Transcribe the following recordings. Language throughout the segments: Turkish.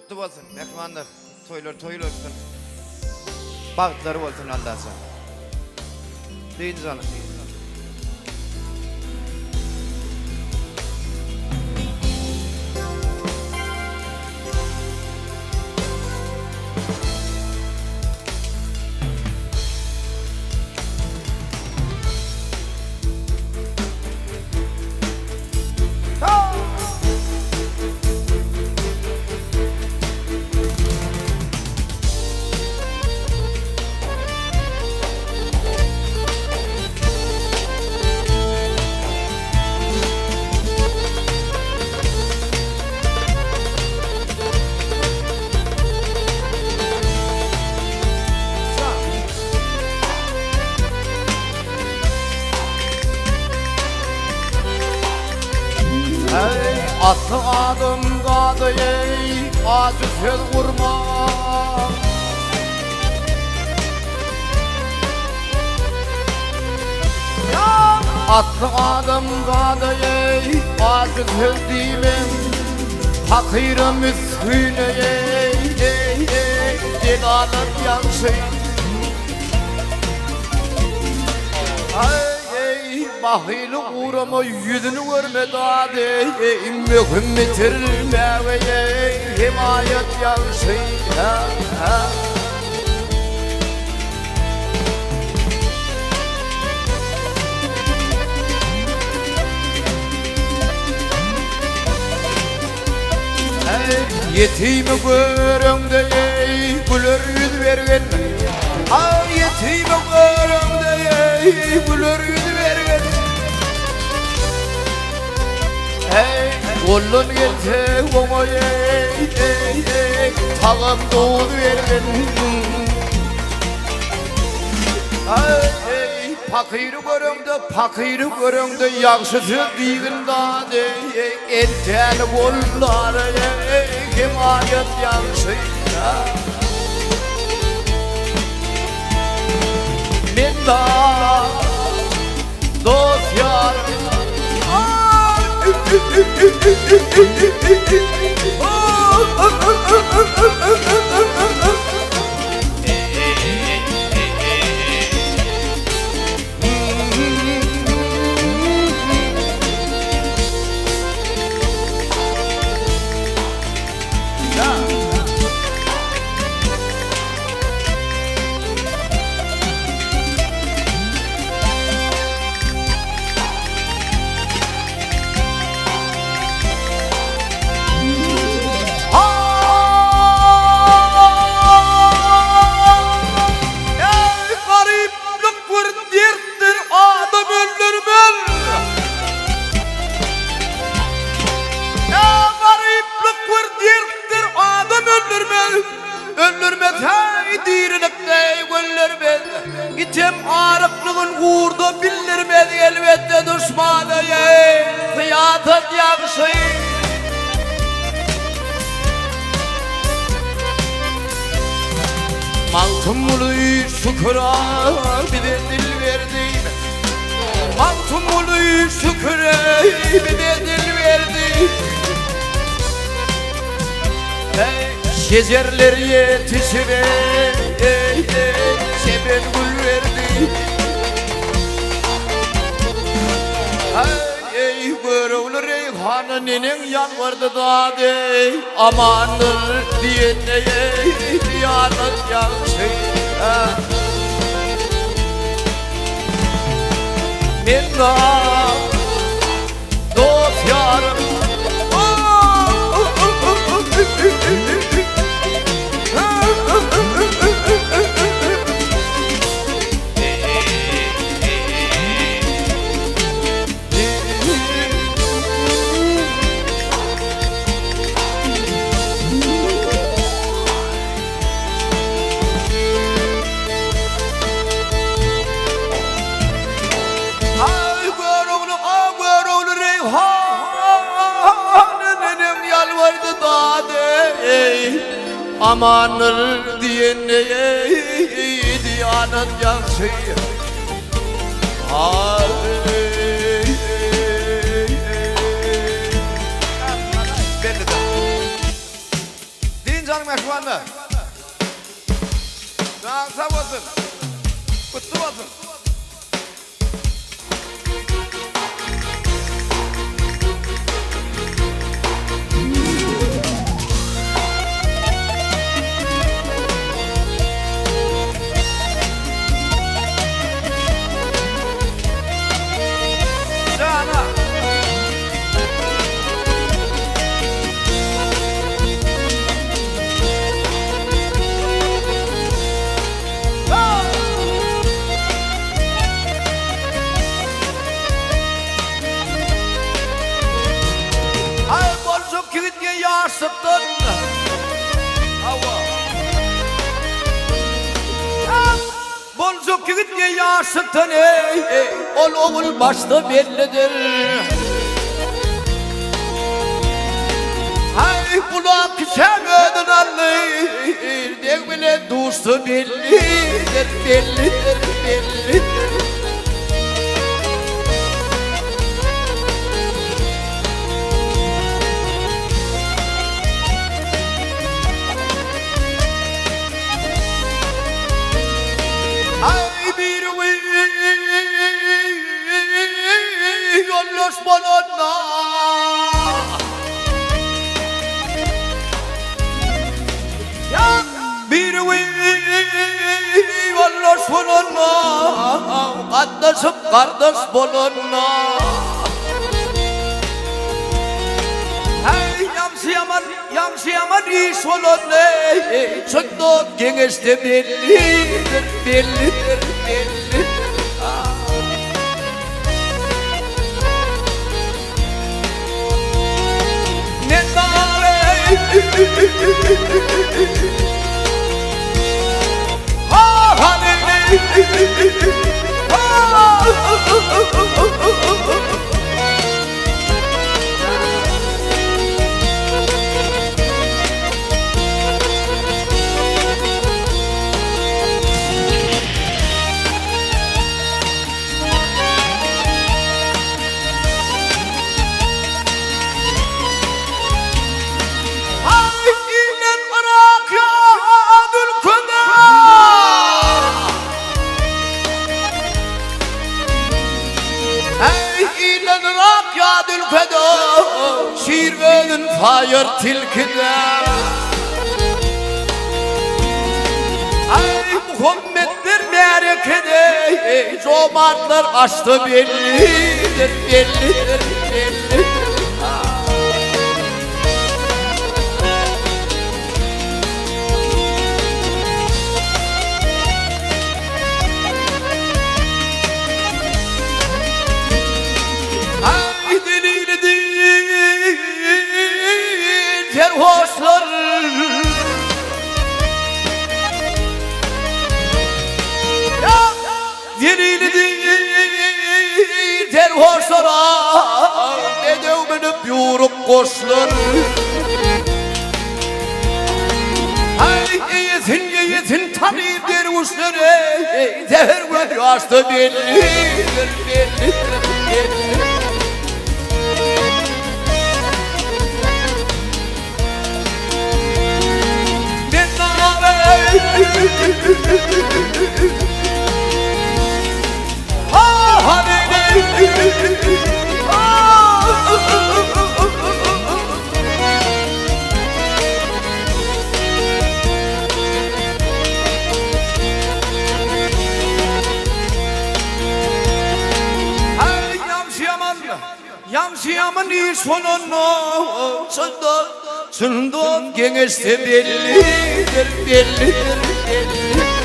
kutlu olsun. Mehmanlar, toylar olsun. Bağıtları olsun Allah'ın. Deyin canım. Atlı adım kadı ey, acı söz vurma. Atlı adım kadı ey, acı söz demem. Fakirim üstüne ey, celalım yansı. Bahil uğrama yüzünü görmedi adi mühüm bitirme ve himayet yansı. Yetimi göründü güler yüz vergen. Yetimi göründü güler yüz vergen. Oğlun gelse ona tağım doğdu vergen. Fakiri göründü yakşı söz deyin dade. Elteni kolları himayet yansı. Men da dost yarım. Gittim arıklığın vurdu bildirmedi elbette düşmanı Fiyatet yakışı. Maltumulu şükra bir de dil verdin. Maltumulu şükra bir de dil verdin. Şecerler yetişire şeben gül verdi. Ey görevli Reyhan'ın nenen yalvardı da dey. Amandır diyene diyanet yansı. Men da dost yarım. Amanır diyeneye diyanet yansı. Belli de. Deyin bulasın. Sana. Ay boncuk kivitge yarsıttın. Hava. Boncuk kivitge yarsıttın ey. Ol oğul başta bellidir. Ay bulak çevreden alır. Devlet dostu bellidir, bellidir, bellidir. Ay bir yolloş bolonna. Ya bir yolloş bolonna. Kardeşim kardeş bolonna. Hey yamsı yaman iş bolonna. Çıktı gençte bellidir, bellidir, bellidir. Ne nare. Ha hani. Şirvenin fayır tilkide. Ay Muhammed'dir merekede. Comartlar açtı bellidir, bellidir, bellidir. Ay delilidir terhoslar. Delilidir terhoslar. Ne devmenip yorup koşlar. Ay yetin tanıyıp dervuşları. Zehir ve yaşta bellidir, bellidir, bellidir. Yamsıyaman iyi sonunu Sındım gençte bellidir, bellidir, bellidir.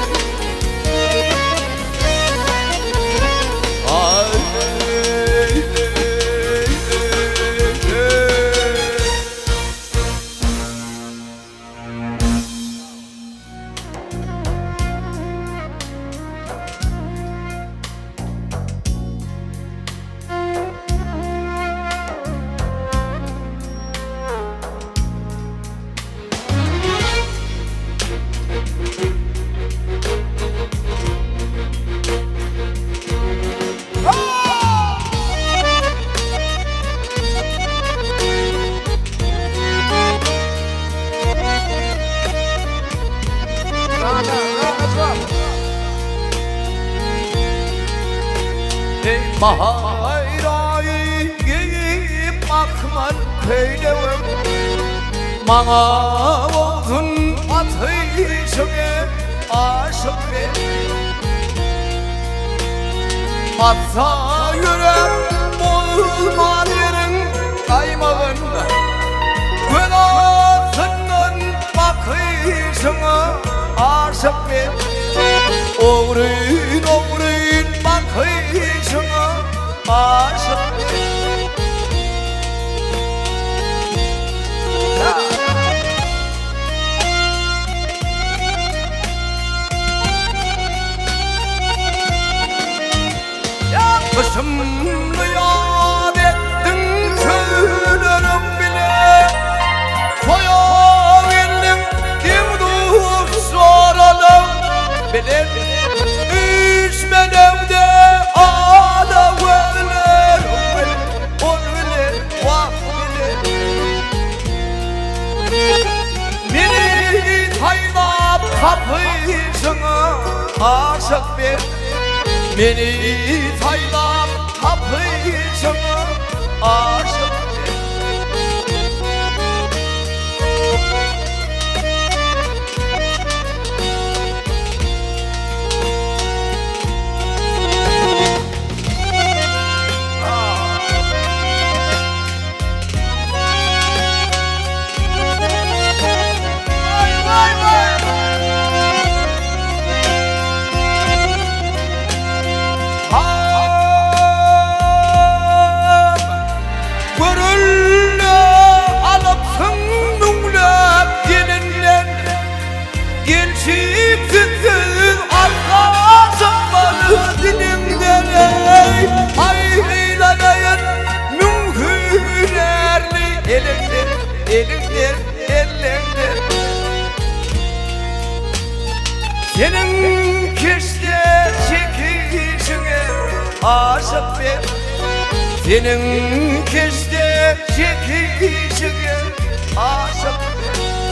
Mahayrayı giyip akman köylevim Mana olsun ateşime aşık ver Atsa yürek bulman yerin kaymağında Günahsından bakışına aşık ver Oğrun oğrun bakışına aşık ver Kışımlı yad ettin köylerim bile Koya verdim dimdik soralım Bilir içmedim de ağda verilir Ol bilir, vah bilir Beni taynap kapışına aşık bir Beni taylap kapışına aşık Senin kişide çekişine aşık ver Senin kişide çekişine aşık ver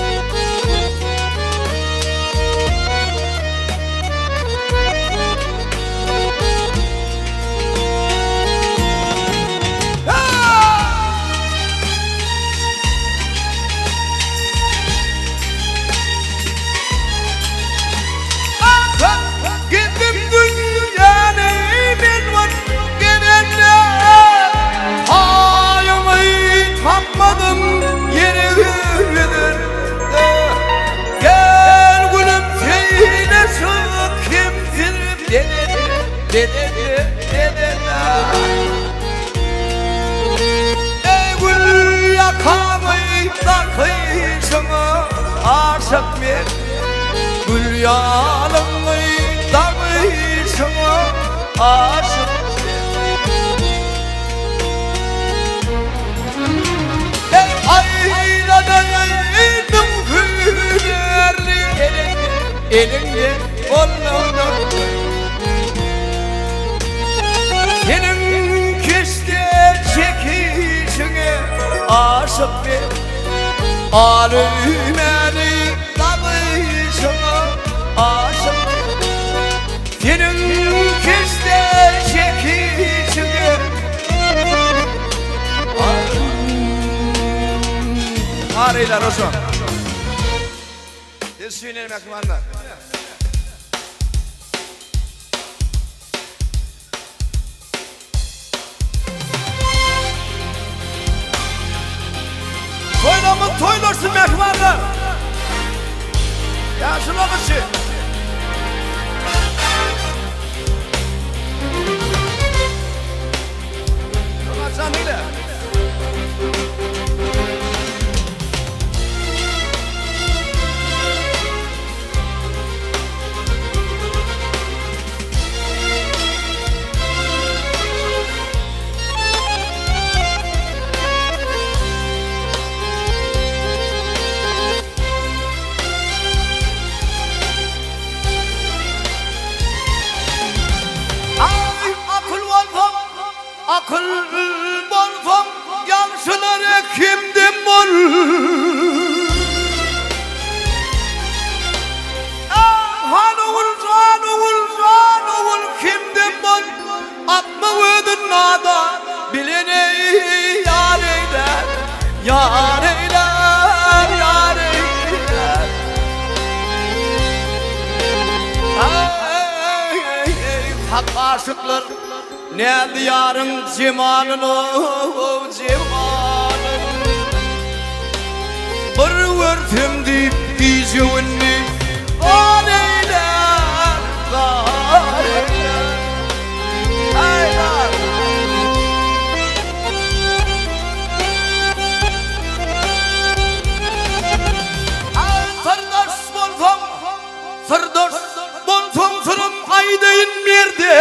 Ey gül yakamı takışına aşık ver Gül yanımı takışına aşık ver Ey aynada yaydım hünerli elinde kolunu Senin kişide çekişine aşık ver Alümeni tabışına aşık ver Senin kişide çekişine Araylar olsun Biz söyleyelim yakmanlar Toynamı toylarsın mehmanlar Ya şuna kışı Şuna canıyla Akıl bolsam yanşıları kimdim bol Hanuvul kimdim bol Atma hak aşıklar ne diyarın cemalını cemalını bir vörtüm deyip diyeceğini aleyler aleyler aylar sırdaş bolsam sırım aydayın mirde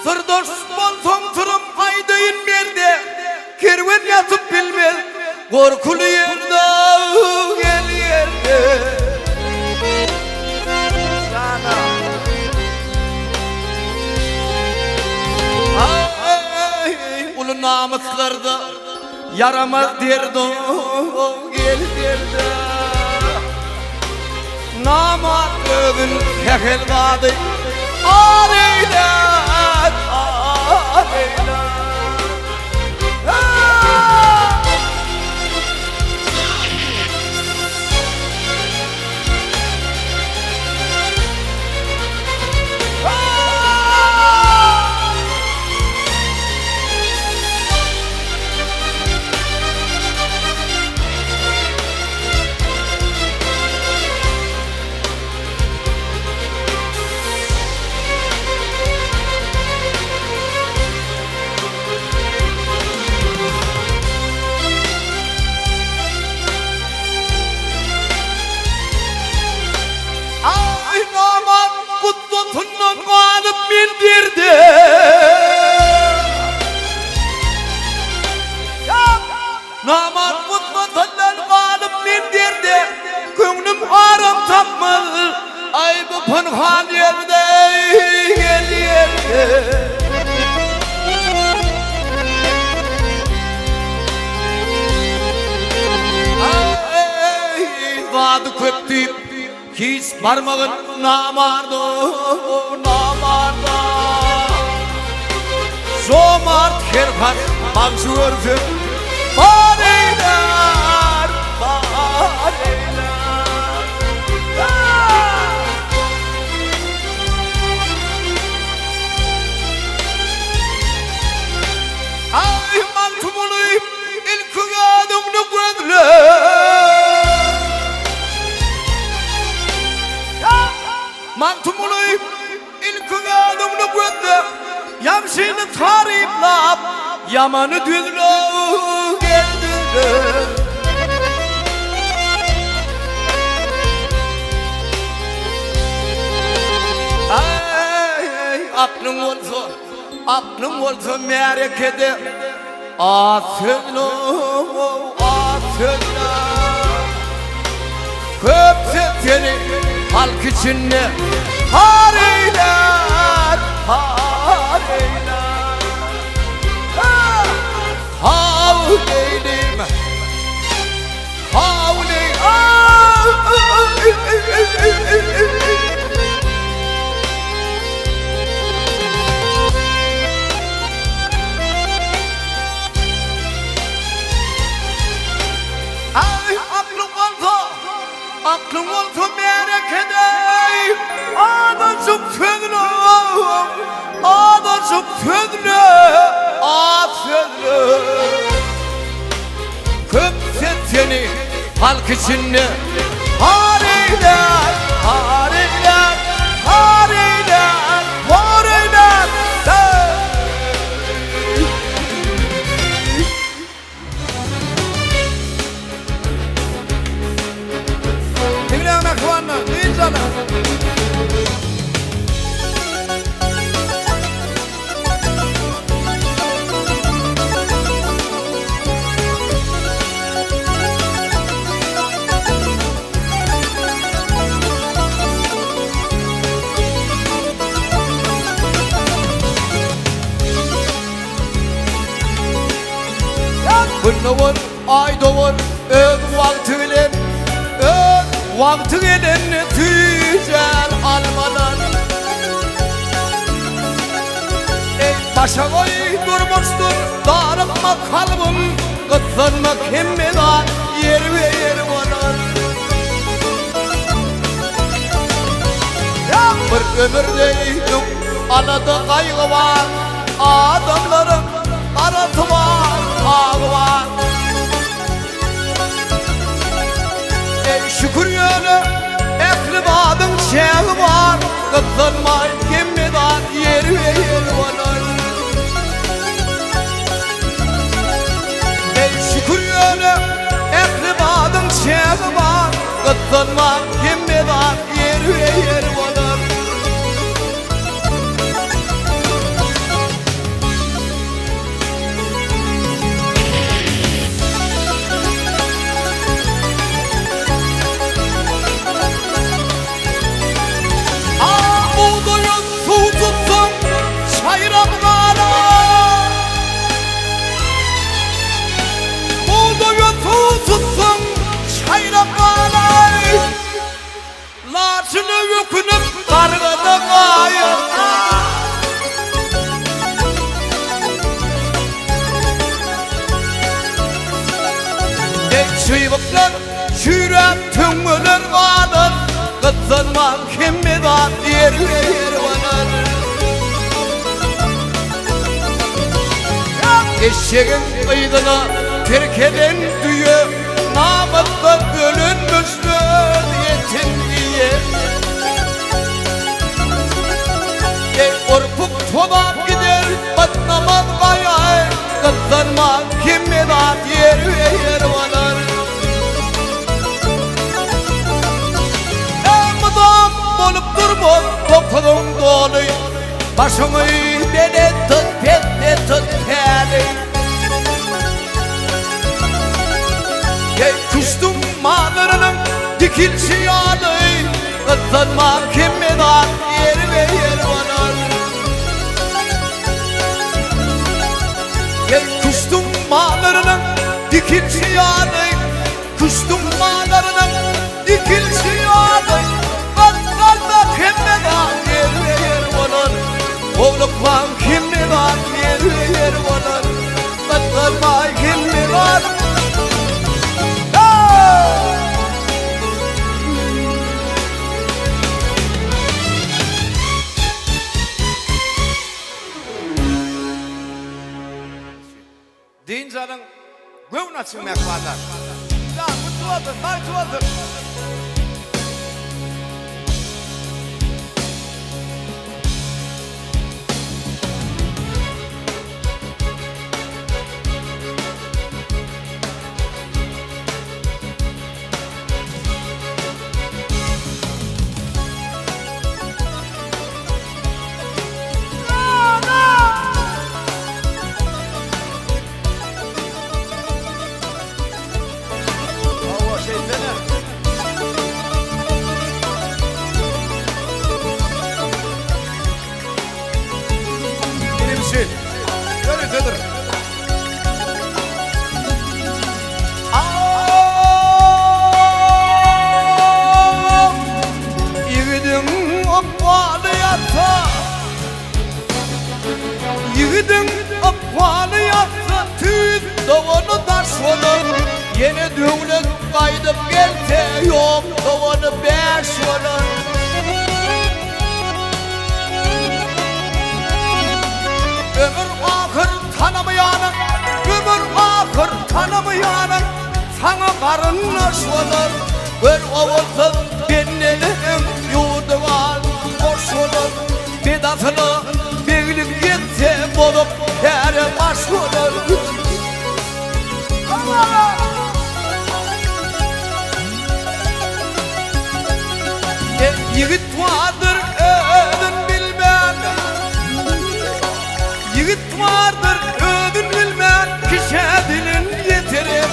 sırdaş bolsam sırım aydayın mirde kerven yatıp bilmez korkulu yerde gel yerde sana ulu namuslarda yaramaz derdi gel derdi namatlıdın tekel vadı areyler areyler kutlutundan kalıp bildirdi naman kutlutundan kalıp bildirdi gönlüm aram tapmaz ay bu pınhan yerde gel yerde vadı köktü hiç parmağın namardı namardı Zomart kervan manşurdu Bareyler Bareyler Ay mantumunu ilk adımını gördüler Mantumunu ilk adımını gördü Yamşini tariplap yamanı düzlü geldiler Ay aklım olsa merakede Atını Köpse seni halk içinde Hareyler Hareyler Havleylim Havleylim Ay aklım olsa merak edeyim Adacık fedre Adacık fedre Fedre Köpse seni halk içinde Hareyler Hareyler Hareyler Hareyler Dinleyen akvanlar değil canım Gün doğur, ay doğur, öz vakti geleni tüyecel almadan Ey başa koy durmuştur, darıkma kalbim Kıtlanma kimmedan, yer ve yer varar ömürdeydim anada kaygı var. Adamların arası var, ağı var. Şükür yönü ekli badın şeği var. Kıtlanmay kimmidan yer ve yer var. Şükür yönü ekli badın şeği var. Kıtlanmay kimmidan yer ve yer var. Laçını yükünüp kargıda kayır. Çıyvıklar şürek tümülür vardır. Kıtlanmam kimmidan yer varır. Eşeğin kıydını Türkiye'den düğü namatla bölünmüştür yetim diye. Korkup tolap gider batlamaz kayay. Kıtlanmam kimmidan yer varır. Mıdam bolup durma topudum dolu. Başımı beni tut beni tut beni. Kuştum mağlarının dikilşi yanı. Kıtlanmam kimmidan yer varır. Kuştum mağlarının dikilşi yanı. Kuştum mağlarının dikilşi yanı. Kıtlanmam kimmidan yer varır. Oğluklam kimmidan yer varır. Kıtlanmam kimmidan. Dincanın gövün açılmak varlar. Ya mutluadır, maytuadır. Böyledir. Yiğidin akvalı yatsa, yiğidin akvalı yatsa, tüz dovanı taş olur. Yeni düğünün kaydıp gelse yok dovanı beş olur. Ömür ahır tanımayanın, ömür ahır tanımayanın sana karınlaş olur. Gör oğulsuz benlerim yurduman boş olur. Bedasını beğilip gitse bolup her baş olur. Yiğit vardır ödün bilmem. Yiğit vardır ödün bilmem. Kişi dilin yetirir.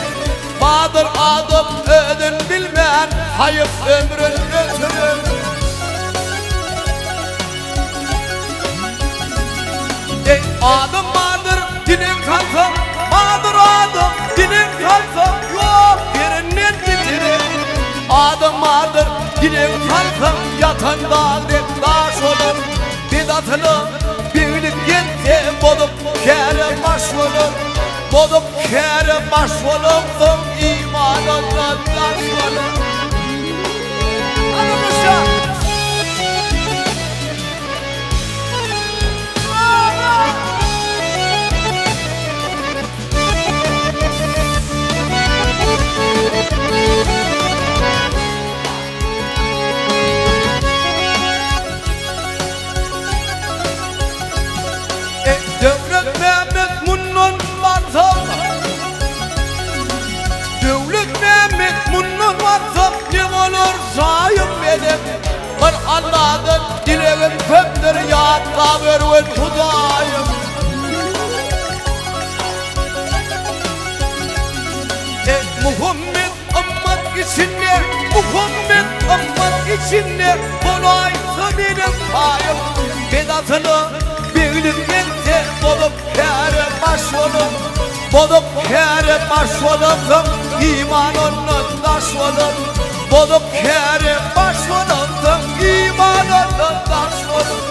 Badır adım ödün bilmem. Hayıf ömrün götürür. Adım vardır dinin kalsa. Badır adım dinin kalsa. Yok yerinden getirir. Adım vardır dinin kalsa. Yatan dağ taş olur. Bidatını birlik gitti. Bolup kere baş olur. Bolup kere baş olur. İmanından taş olur. Anlamışlar. uzayım benim. Bir Allah'ın dileğim köptür yadda verwen Hudayım. Muhammed ımmet içinde, Muhammed ımmet içinde kolaysa benim payım. Bedatını bildirmekte bolup kâre baş olup, bolup kâre baş olup, imanının taş olup, bolup kâre baş olup, imanının taş olup.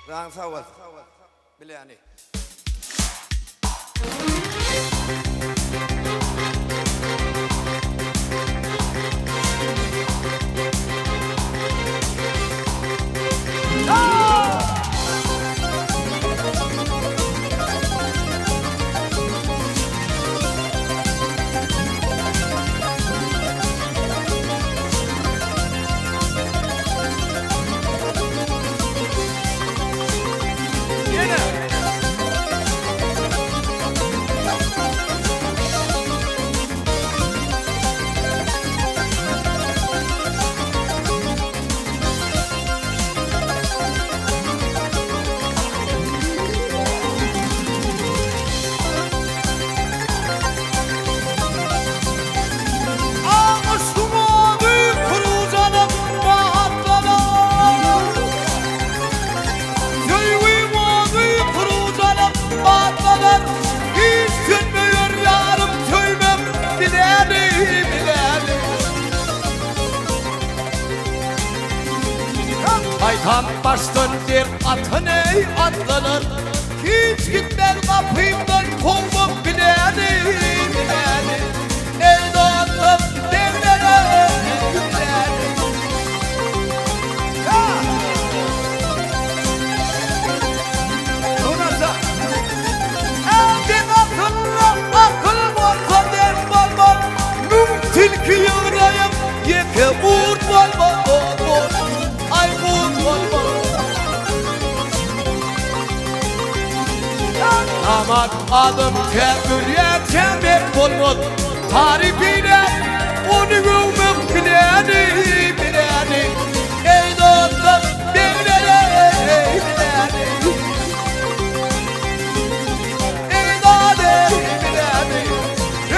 Rang sawat, bilani. Aytan baştan bir atın ey atlanır, hiç gitmez kapımdan kovmam bileni bileni. Ey dostum devlere bileni. Nunasa bir akılla akıl varsa der balman, num tilki yığınayım yeke vur balman. Ay vur balman. Aman adım tebürye tembek bulmut, tarifine onu övmem bileni bileni. Ey dostum bilene bileni. Ey dade bileni.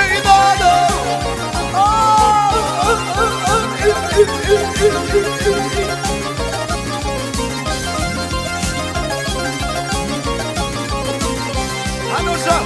Ey dade. Hanusa.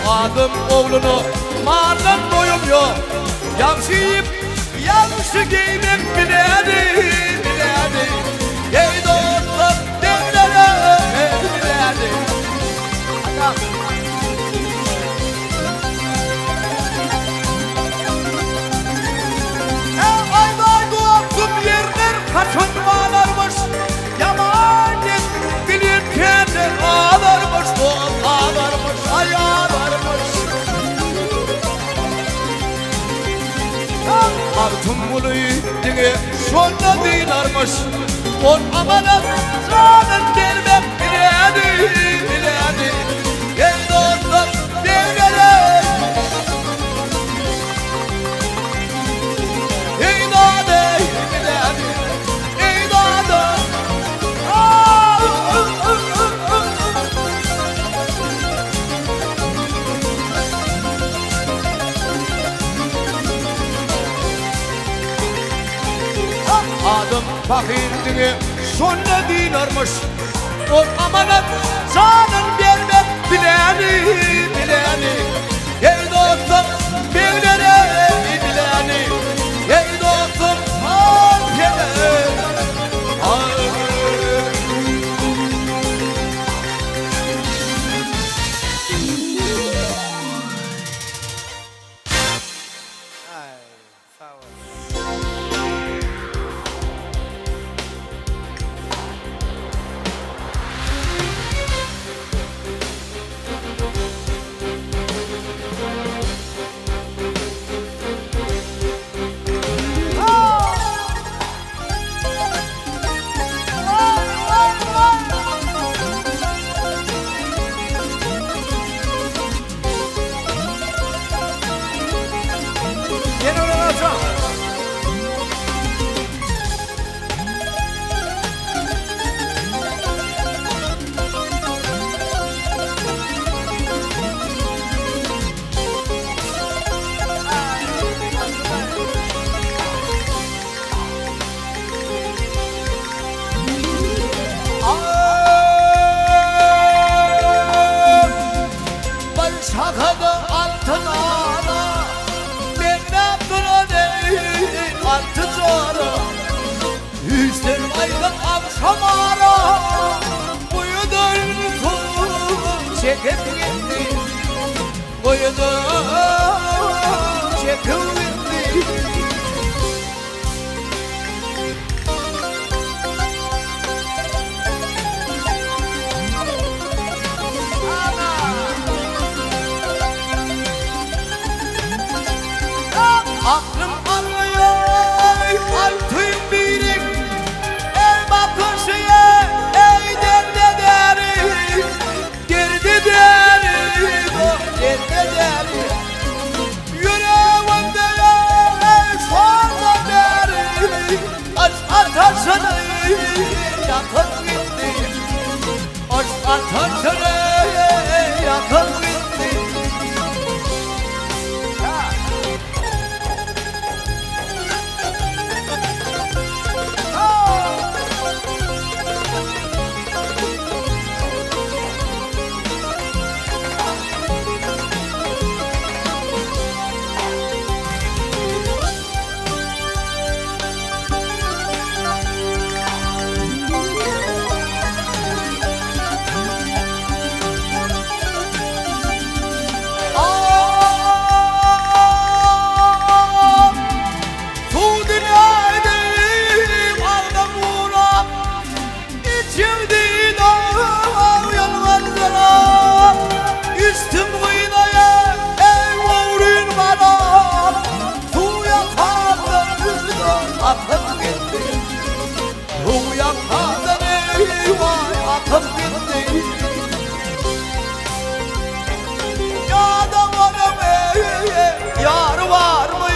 Adım oğlunu mağardan doyum yok, yansı yiyip yansı giymek bileni bileni. Ey dostum devlere bileni. Ay vay doğum yerler kaçın ağlarmış, yamanet bilirken ağlarmış, doğum ağlarmış, ay ağlarmış. Artım bunu yediğe şonla dinarmış, on amanat canın dermek bileni bileni. Ey dostum devlere. Ey dade bileni. Ey dade. Adım fakirliği sonra dinarmış, o amanat canın vermek bileni bileni. Ey dostum bileni bileni. Ey dostum al bileni. çekip gitti. Koydu çekip gitti. Aklım almıyor altın birim. El bakışıya ey derde derim. Geride derim o geride derim. Yüreğimde ey şu anda derim. Aşk ateşini yakın gitti. Aşk ateşini yakın gitti. Yar var mı?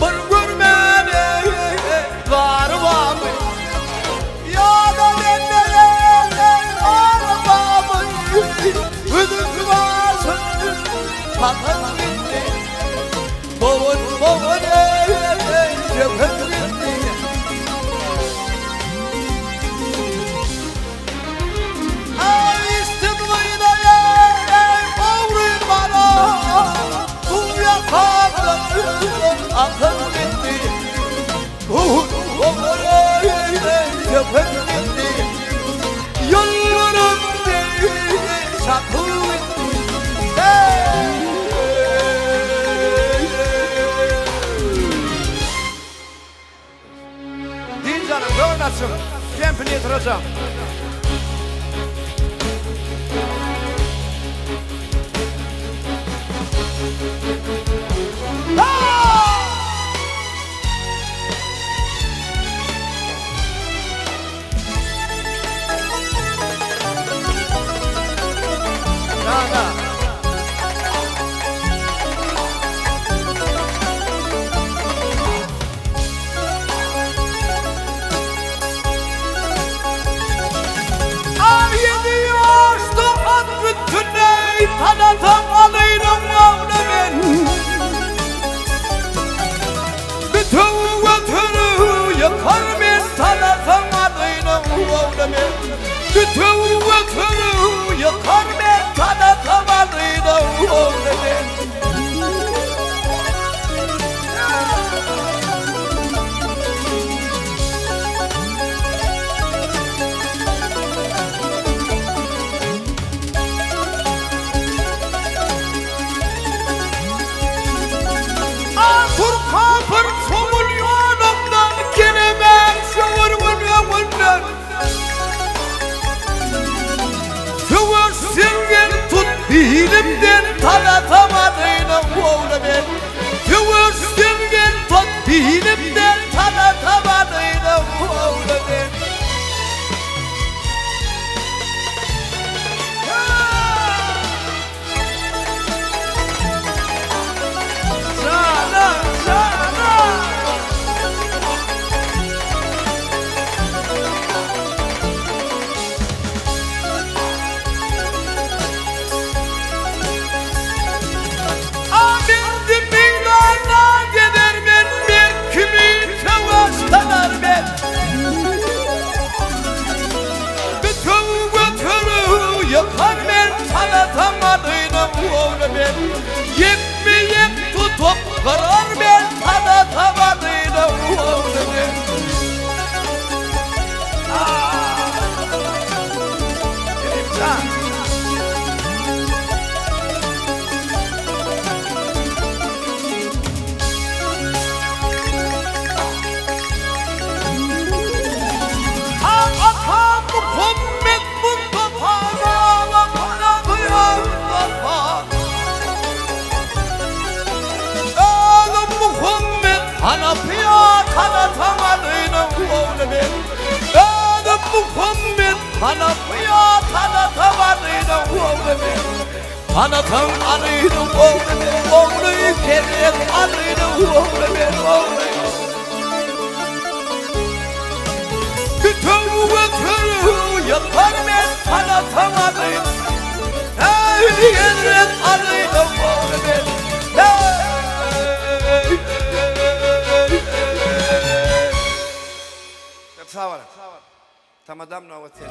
Bir görmene var var mı? Ya da bende var mı? Ödüm varsın patın gitti. Boğun boğun cephen gitti. Ay istimlıyla ovrun bana. Bu yakamda akın gitti. Boğun boğun cephen gitti. Yollarım değil şakır gitti. Din canım görmesin. Kempini yatıracağım. Tanıtam alıydım yavrum ben. Bütün götürü yakar ben. Tanıtam alıydım yavrum ben. Bütün götürü yakar ben. Tanıtam alıydım yavrum ben. Kapır somul yolumdan gelemem şavurmun yavundan. Şavursun gel tut bilimden tanıtamadığını oğlu ben. Şavursun gel tut bilimden tanıtamadığını oğlu ben. Yakar ben tanıtamadığım oğlu ben. Yep tutup karar ben tanıtamadığım oğlu ben. Hanapiyat anlatamadıydım oğlum ben. Benim Muhammed Hanapiyat anlatamadıydım oğlum ben. Anatan anıydım oğlum ben. Oğluyu kerek anıydım oğlum ben oğlum. Bütün götürü yapar ben anlatamadıydım. Hey kerek anıydım oğlum ben. Sağ ol. Tamadam navatin.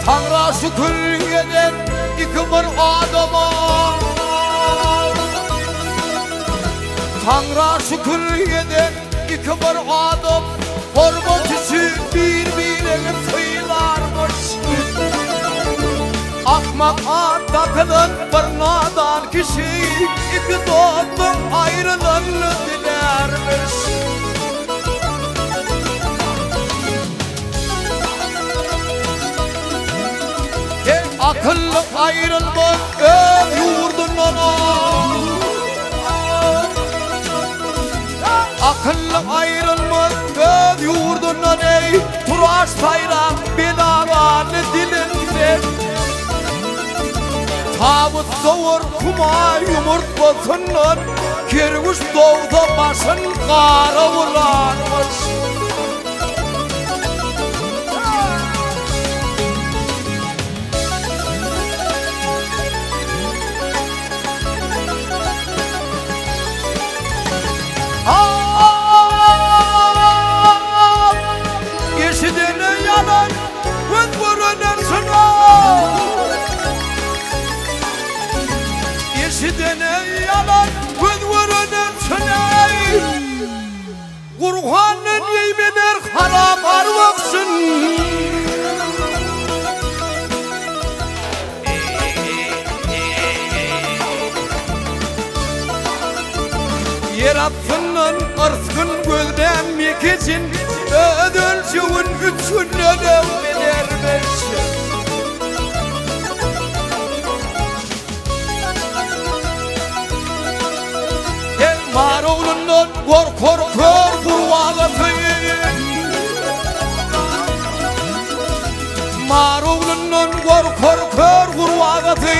Tanrı şükür eden iki bir adama, Tanrı şükür eden iki bir adam, hormat için birbirine kıyılarmış. Akmak takılan bir nadan kişi iki dostun ayrılığını dilermiş. Akıllı ayrılmak ev yurdundan. Akıllı ayrılmak ev yurdundan ey. Turaş bayrak binalarını dilinden. Tabut doğur kuma yumurtlasından. Kirguş doğda başın kara vurarmış. Yeşidini yanan vıdvırının sınav. Yeşidini yanan vıdvırının sınav. Kurhanın yeminler harap arvaksın. Yarattığının ırzgın gözlemmek için ödülcüğün üçünü de bilirmiş. Mar oğlundan korkor kör kurvalatı. Mar oğlundan korkor kör kurvalatı.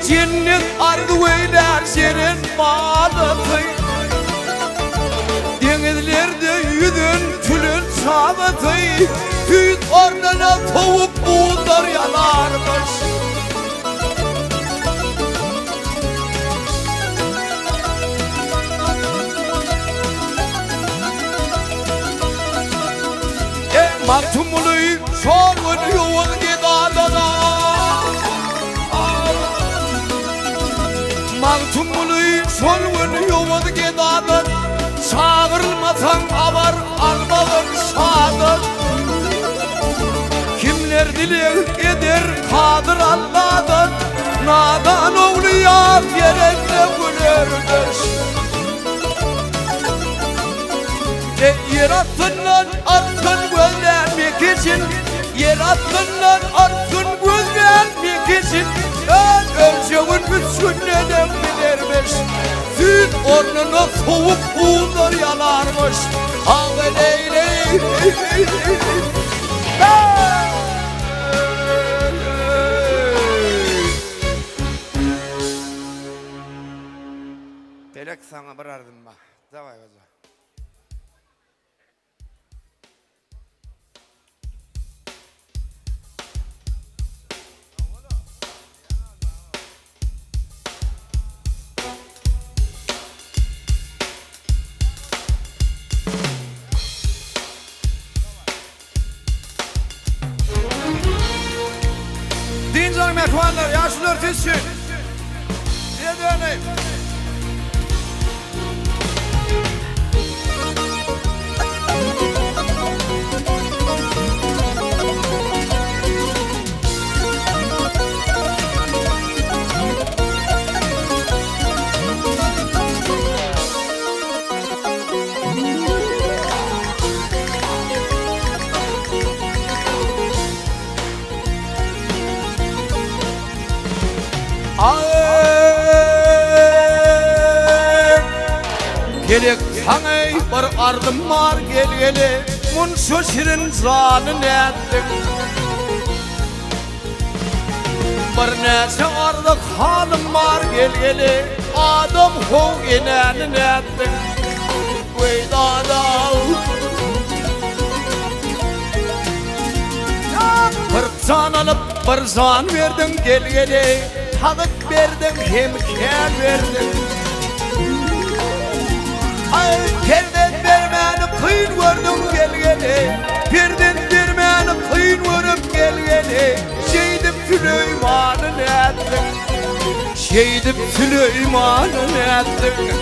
Cennet ardı eyler senin malatı. Denizlerde yüzün tülün çağlatı. Tüyün ornana tavuk buğdar yanarmış. Maktumulu sorun yol gidadana. Maktumulu sorun yol gidadana. Çağırmasan avar almalın şadır. Kimler dile eder kadir Allah'dan. Nadan oğlu yaz yerekle gülürdür. Yarattığından artkın gözlemek için, yarattığından artkın gözlemek için ölçeğin bütününe de bilirmiş. Süt ornuna soğuk buğular yanarmış. Ağın eyley. Pelek sana bırardım bak. Davay gaza. mekvanlar, yaşlılar tezsin. Diye döneyim. Gelek sana bir ardım var gel mun şu şirin zanın ettik bir nese ardık halim var gel adam hov inanın ettik Veydada bir can alıp bir zan verdin gel Halık verdin hem kel verdin Ay kerden vermeni kıyın vurdum gel Birden vermeni kıyın vurup gel Şeydim Süleyman'ın ettin Şeydim Süleyman'ın ettin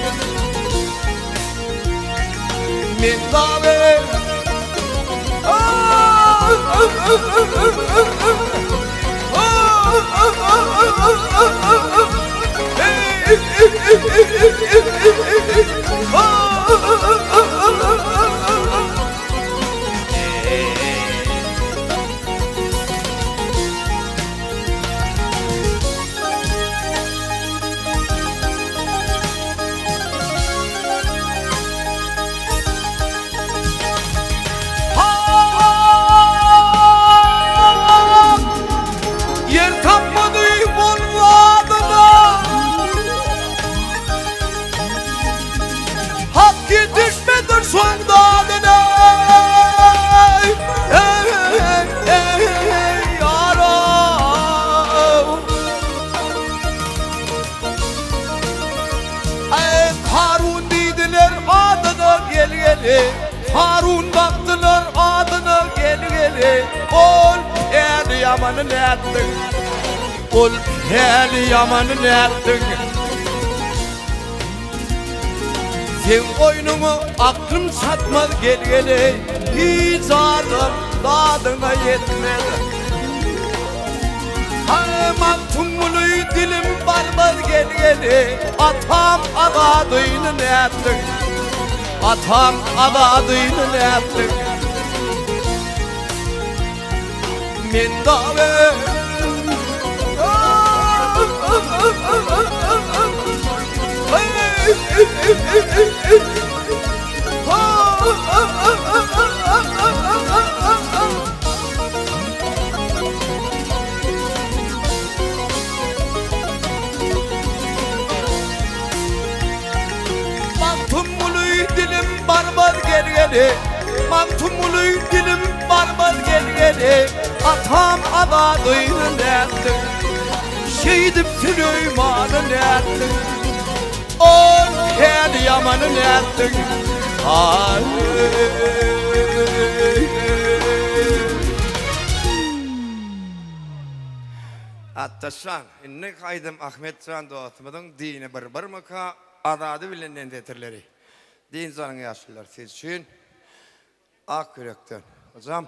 Min davet Harun baktılar adına gel Ol peri yamanın ettin Ol peri yamanın ettin Sen oyununu aklım satmaz gel Hiç adım dadına yetmedi Maktumulu dilim barbar gel Atam abadıyla ne ettin Atam abadıyla ne ettin Min davet barbar gel Maktumulu dilim barbar gel Atam abadıyla ne ettin Şeydim Süleyman'ı ne ettin Ol peri yamanı ne ettin Attaşan inne kaydım Ahmet Can Doğatımı'nın dini bir maka adadı bilinen detirleri Din zanın yaşlılar siz için ak yürekten hocam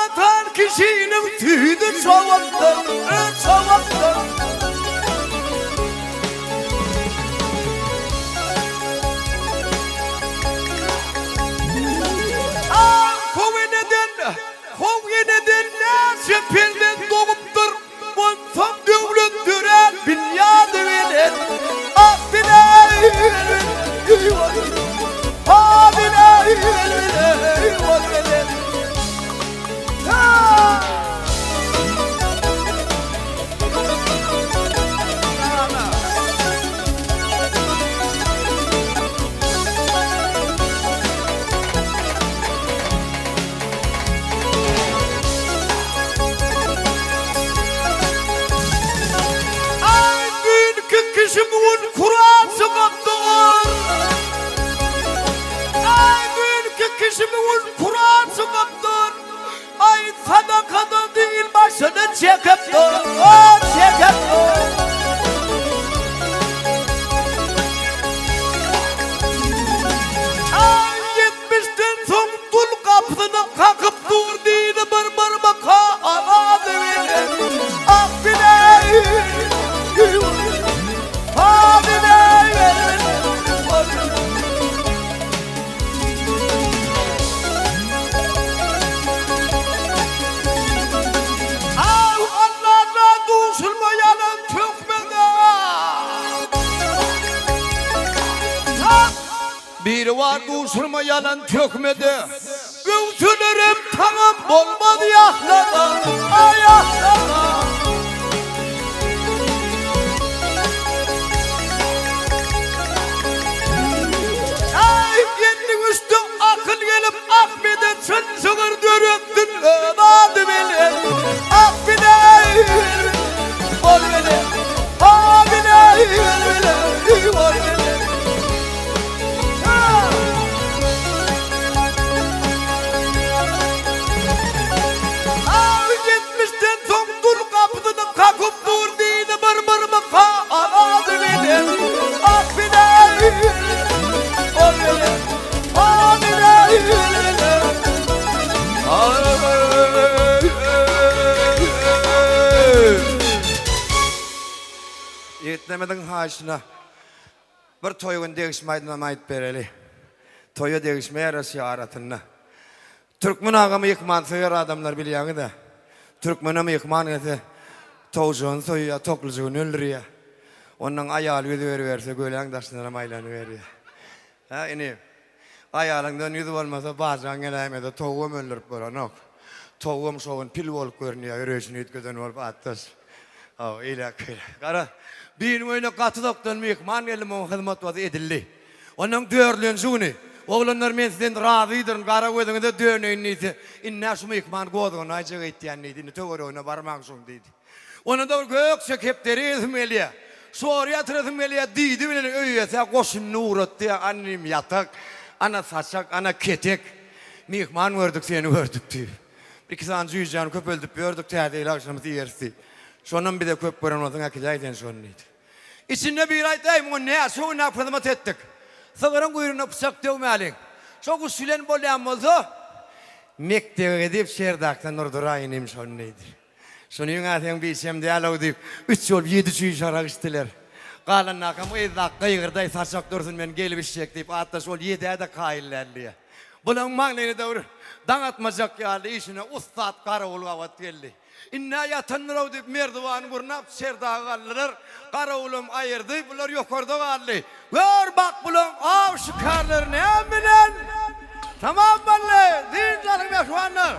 Ağlatan kişinin tüydü çoğaktır, çoğaktır. Kovineden nâse pelden doğuptur. Montam devlet düren binyadı verir. Ah bilay ah bilay kişimin Kur'an'sı kaptır. Ay büyük kişimin Kur'an'sı kaptır. Ay sadakada değil başını çekip dur. O çekip dur. Ay 70'ten son dul kapısını kakıp dur değil bir baka aladı beni. Ah biley. Bir var kuşurmayanın tökmedi. Göğsünürüm tamam olmadı yahlada. Ay yahlada. Ay kendin üstü akıl gelip Ahmet'e çın çığır dörüktün. Ömadı beni. Ah beni. Ol beni. Ah beni. Ol beni. Kalkıp dur değil mırmır ka aladı beni. Ah beni. Ol beni. Ah beni. Yetlemedin haşına. Bir toyun değişmeydiğine ait bereli. Toyu değişmeye arası aratınına. Türkmen ağamı yıkman sığır adamlar biliyanı da. Türkmen'e mi yıkman eti. Toğuşun soyuya, toklucuğunu öldürüyor. Onun ayağı yüzü gölen taşlara maylanı veriyor. Ha, ini ayağından yüzü olmasa bazen gelemedi, toğum öldürüp bırak. Toğum şovun pil olup görünüyor, yürüyüşünü yütküden olup attız. İyle kıyla. Kara, bir oyunu katı doktorun yıkman elim o hizmet vadı edildi. Onun dörlüğün şunu. Oğlanlar men sizden razıydır, kara gözünü de dörnüğün neyse. İnne şu yıkman koduğun aycığı ettiyen neydi, tövür oyuna varmak şun deydi. Onu da gökçe kepleri ezmeliye. Soruya tırezmeliye deydi bilen öyyese koşun nurat diye annem yatak. Ana saçak, ana ketek. Mihman gördük seni gördük diyor. İki sancı yüzcanı köp öldüp gördük tehdiyle akşamızı yersi. Şunun bir de köp gören olsun akıcayden şunluydu. İçinde bir ay deyim o ne? Şuna pırmat ettik. Sığırın kuyruğuna pısak dövmeyelim. Çok usulen boleyen oldu. Mekteğe edip şerdaktan ordurayınım şunluydu. Şunu yöneten bir işemde alavdık. 3 yol 7 çüyü şarak istiler. Kalan nakam 7 dakika yığırday saçak dursun ben gelip işecek deyip hatta şol 7'ye de kaillerliye. Bunun mağlayını da danatmacak geldi işine ustad karaoğlu avat geldi. İnna yatanır deyip merdivanı vurnap şerdağı kalırlar. Karaoğlum ayırdı bunlar yukarıda kaldı. Gör bak bunun av şıkarları ne bilen. Tamam vallahi değil canım ya şu anlar.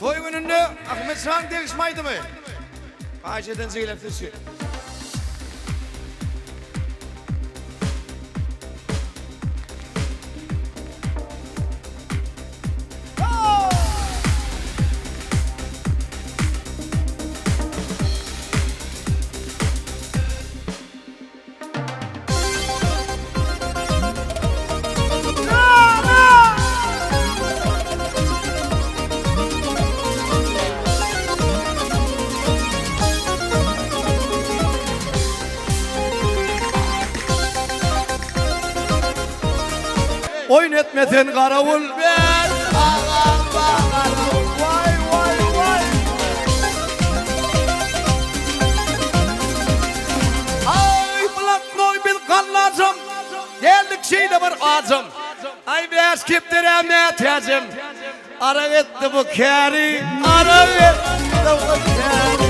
Toy gününde Ahmet Şahan değişmeydi mi? Ayşe'den zeylep dışı. Oynatmeten karavul ben ağam karavul vay vay. şeyde bir ağzım. Ay beş kiptirem ne tezim. Ara etti bu kari. Ara etti bu kari.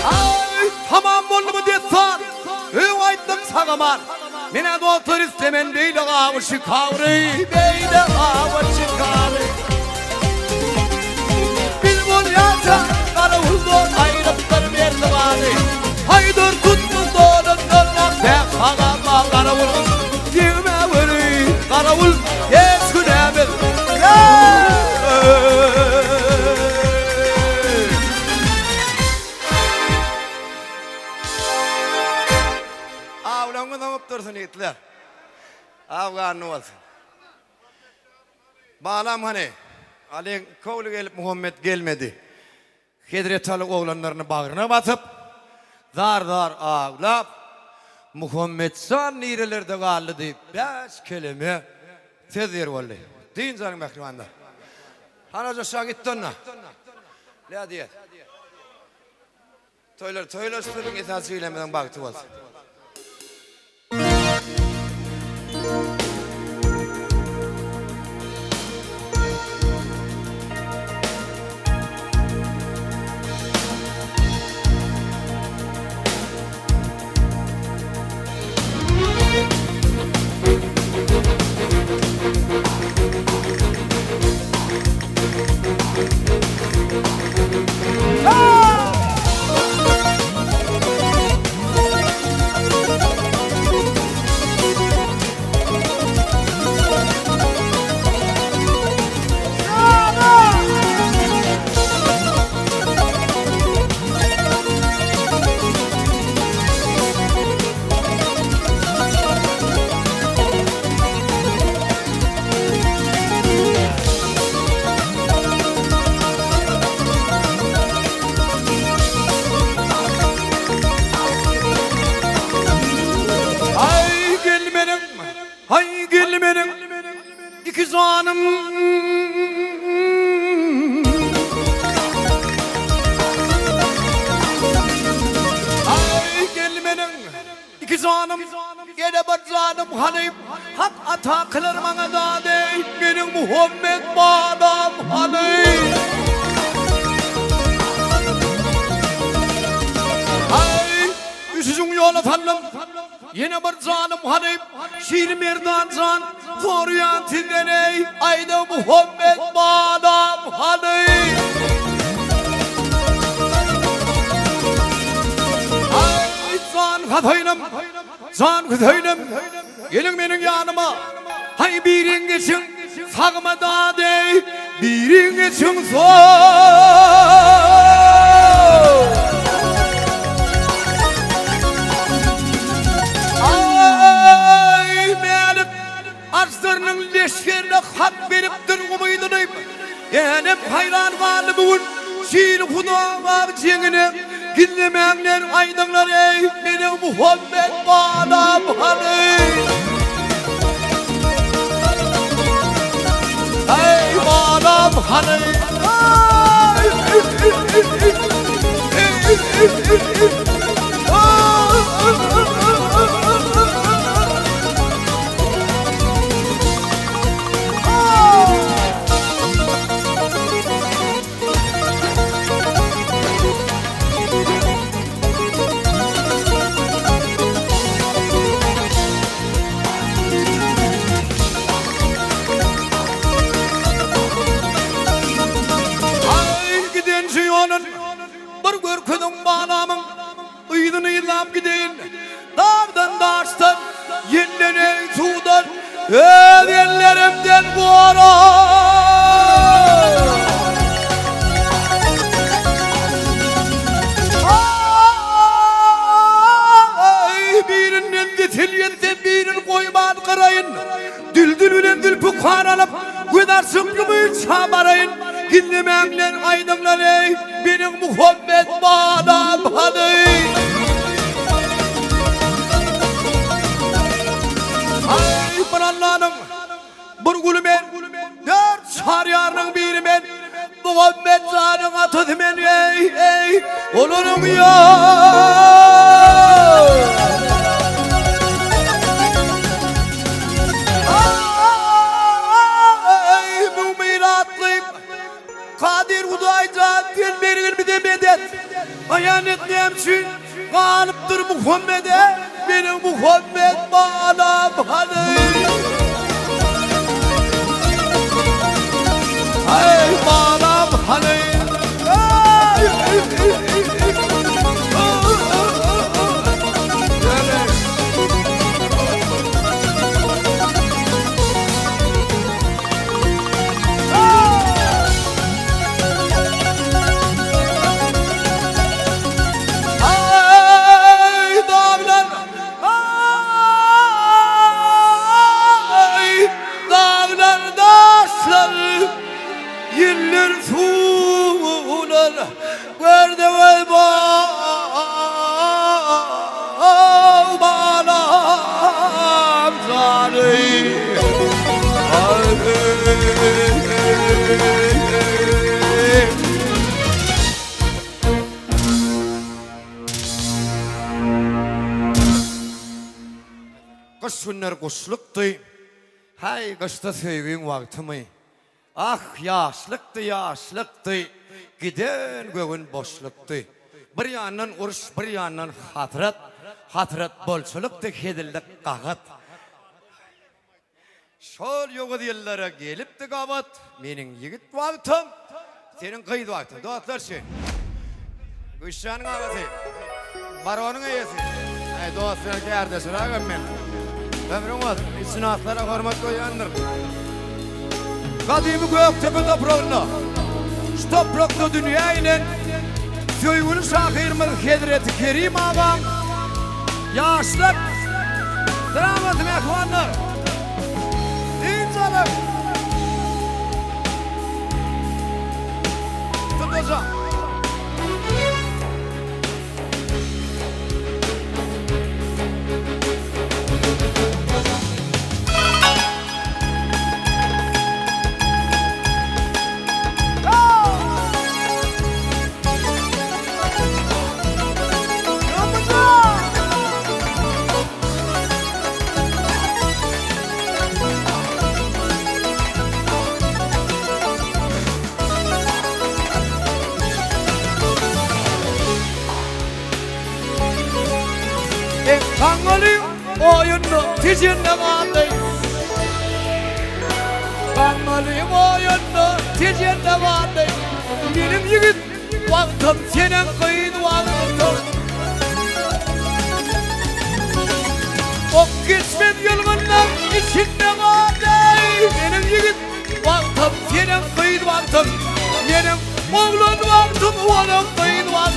Ay tamam oldu mu desan. Aytdım sağaman. Mine doktor istemen beyle avuçı kavri. Beyle avuçı kavri. Bil bul yata. Kara huldan ayrıptır verdi bari. Haydur tuttu doğru dönmek. Bek ağama karavul. Dime vuri karavul. Yes günebil. Avlanmadan öptürsün itler. Avganlı olsun. Bağlam hani. Ali kovlu gelip Muhammed gelmedi. Hedretalık oğlanlarını bağrına batıp dar ağlap Muhammed san nerelerde kaldı deyip 5 kelime tez yer oldu. Deyin canım mekrivanda. Hanaca şan gitti ona. Ne diye? Toylar sürün esası söylemeden baktı olsun. Hay gelmenin iki zanım. Hay gelmenin iki zanım. Gene bir zanım hanım. Hak ata kılar bana da dey. Benim Muhammed badam hanım. Hay üsüzün yolu tanrım. Yine bir canım hanım, şiir merdan can, koruyan tindeney, ayda Muhammed madam hanım. Ay can kıtayım, gelin benim yanıma, hay birin geçin, sağıma da dey, birin geçin sol. Arzlarının leşkerine hak verip durgumaydınayım. Yenem hayran varlı bugün. Şiir huda var cengine. Dinlemeyenler aydınlar ey. Benim Muhammed badam hanım. Ey badam hanım. Bir görkünün bağlamın ıydını yıllap gideyin. Dağdan daştan yeniden sudan ellerimden bu ara. Birinin ditilyetten birinin koyman kırayın. Düldülünen dülpü karalıp güdarsın gibi çabarayın. Dinlemeyenler aydınlar ey. Benim Muhammed madam hanım. Ay bir Allah'ın bir gülümen, dört şariyarının biri men, Muhammed canın atıdı men ey. ey olurum ya. Ay mümiratlı Kadir Hudayca dilberin bir de medet. Ayan etmem için kalıptır Muhammed'e. Benim Muhammed bağlam hani. Ay bağlam hani. Kışınlar kuşluktu, hay kışta sevgin vaktımı. Ah yaşlıktı yaşlıktı, giden göğün boşluktu. Bir yandan uruş, bir yandan hatırat, hatırat bolçuluktu, hedildik kağıt. Şol yoğu dillere gelipti kabat, menin yigit vaktım, senin kıydı vaktın. Doğatlar şey. Güşşanın ağası, baronun ayası. Ay doğatlar ki erdesin ağam men. Ömrüm var, içine atlara hormat koyandır. Kadimi Göktepe toprağına, şu toprakta dünya ile Söygülü şahirimiz Hedret-i Kerim ağam, yaşlık, dramatim ekvanlar. İnsanlar tutacağım. Kangalı oyunu tizinde vardı. Kangalı oyunu tizinde vardı. Benim yigit vaktım senin kıyın vaktım. O kısmet yılgından içinde vardı. Benim yigit vaktım senin kıyın vaktım. Benim oğlun vaktım onun kıyın vaktım.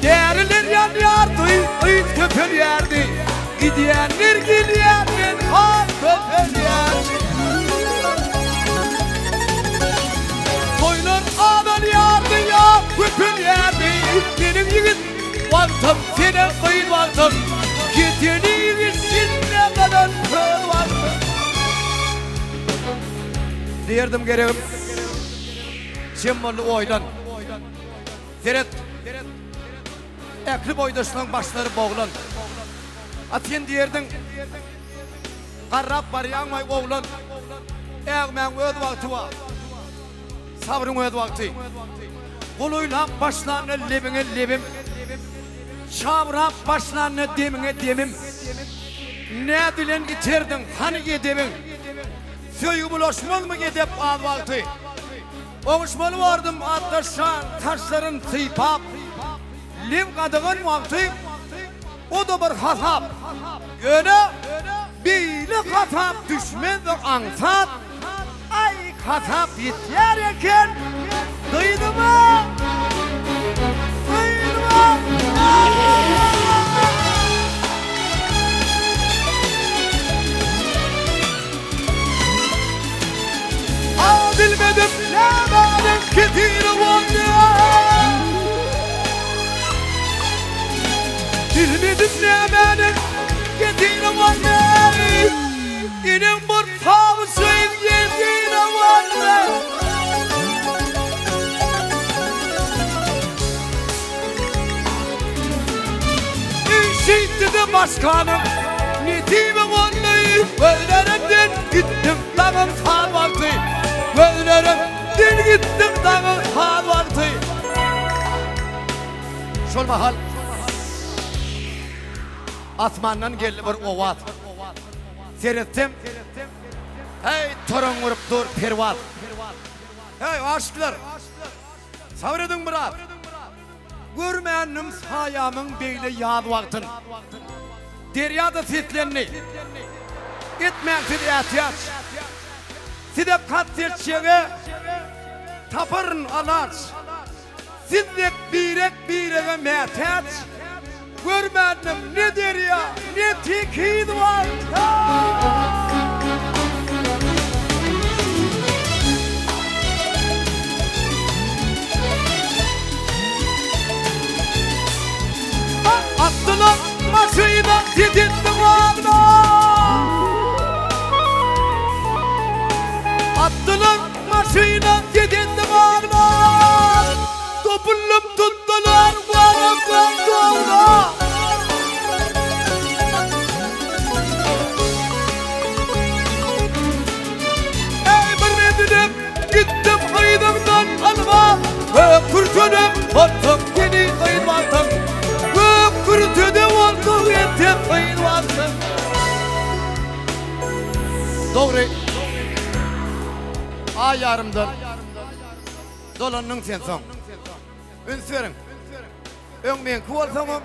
Değerler yan yardı, ıyt köpül yerdi. Gidiyenler gidiyenler har köpül yerdi. Koyunun ağdan yardı ya köpül yerdi. Benim yigit vaktım senin kıyın vaktım. Gittiğini ne kadar köl vaktım. Derdim gereğim Cemmalı oydan Zeret ekli boydaşlan başları boğulan. Atyen diyerdin qarrap baryan may oğlan. Eğmen öd vakti var. Sabrın öd vakti. Kuluyla başlarını lebine lebim. Çavrap başlarını demine demim. Ne dilen iterdin hani edebin. Söyü bulaşmalı mı edep ad vakti. Oğuşmalı vardım ataşan taşların tıpap. Lim kadığın vakti o da bir hatap. Yöne bile hatap düşmedi ansat. Ay hatap yeter eken duydu mu? Duydu mu? Bilmedim ne benim ketini vandı. Bilmedim ne benim ketini vandı. İnim bir tavsiyem yediğine vandı. Bilmedi başkanım Nitime vallahi Gözlerimden gittim dağın sağ vakti Gözlerimden gittim dağın sağ vakti Şol mahal Asmandan geldi bir ovat Seyrettim Hey torun vurup dur pervat Hey aşklar Sabredin bırak Görmeyenim sayamın beyle yağdı vaktin Deryada seslenni Etmektir ihtiyaç Sidep kat serçeğe Taparın alaç Sizdek birek mehteç Görmeyenim ne derya ne tekid var Attılar maşıyla titittim ağla Attılar maşıyla titittim ağla Topulup tuttular varımdan doğla Ey bir edinip gittim kıydımdan alma Ve kurtulup battım yeni kıyılmadım Kurtudu oldu ettim kıyılmazdım Doğru Ayarımdan Dolanın sen son Ünsverin Ön men kuvalsamam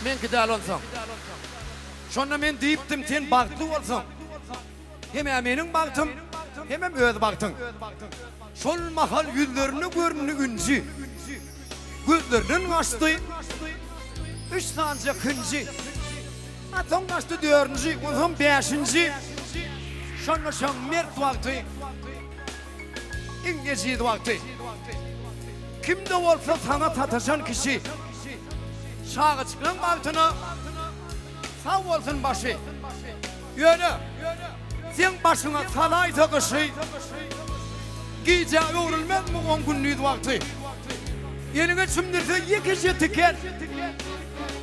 Men kidal olsam Şonna men deyiptim sen baktı olsam Hem menin baktım Hem öz baktın Şol mahal yüzlerini görünü üncü Gözlerinin açtı Üç sancı kıncı Atom açtı dördüncü Ondan beşinci Şonna şan mert vakti İngeciydi vakti Kimde olsa sana tataşan kişi Şağı çıkan vaktine Sağ olsun başı Yönü Sen başına salaysa kışı Giyce yoğrulmaz mı 10 günlüydü vakti Eline çümdirse yekişe tiken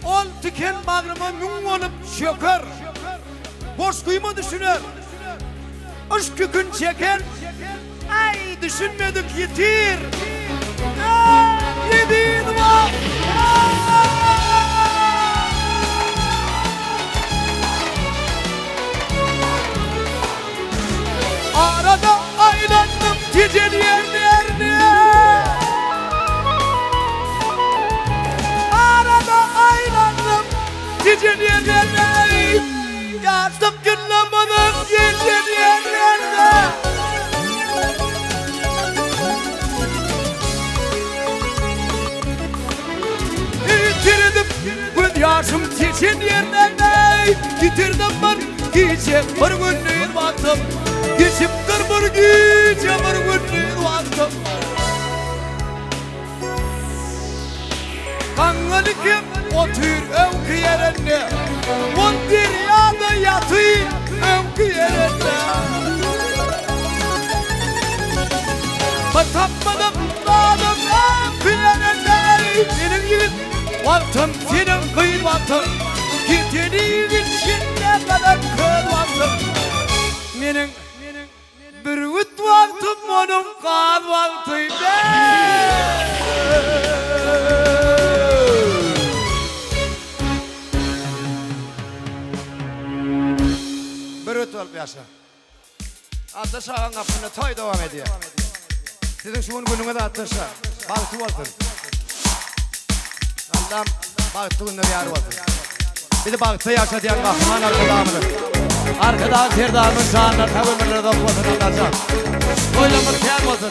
Ol tiken bağrıma mün olup şöker Boş kıyma düşünür Aşk gün çeker Ay düşünmedik yetir Yedin var Arada aylandım ticel yerlerine Arada aylandım ticel yerlerine Yazdık günlamadım ticel yerlerine Yitirdim gün yaşım ticel yerlerine Yitirdim ben gece bir günlüğün baktım Geçip bir gece bir günlüğün baktım Kanlıkim otur önkü yerinde On deryada yatır önkü yerinde Batapmadım dağdım önkü yerinde Benim gibi baktım senin kıyın baktım Gittiğin içinde kadar kıl baktım Benim bir üt vaktim onun kal vaktiydi Bir üt olup yaşa Ateş ağın kapında toy devam ediyor Sizin şuun gününe de ateş Baktı olsun Allah'ım baktı gününe bir yer olsun Bir de baktı yaşa diyen kahraman arkadağımını Arkadan serdağımın şanına tavırları da olmasın anlayacağım Oylamır kıyam olsun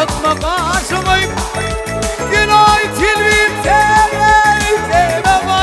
Çatma karşımayım Günay tilvi tevey Sevme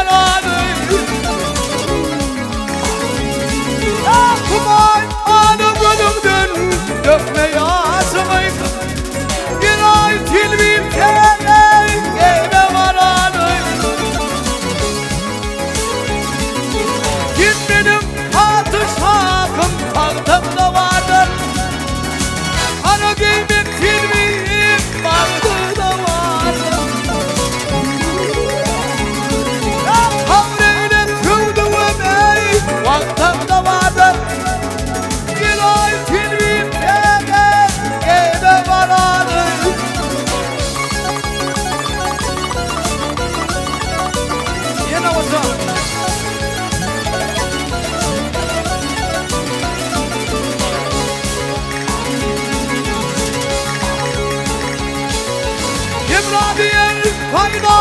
Rabiye fayda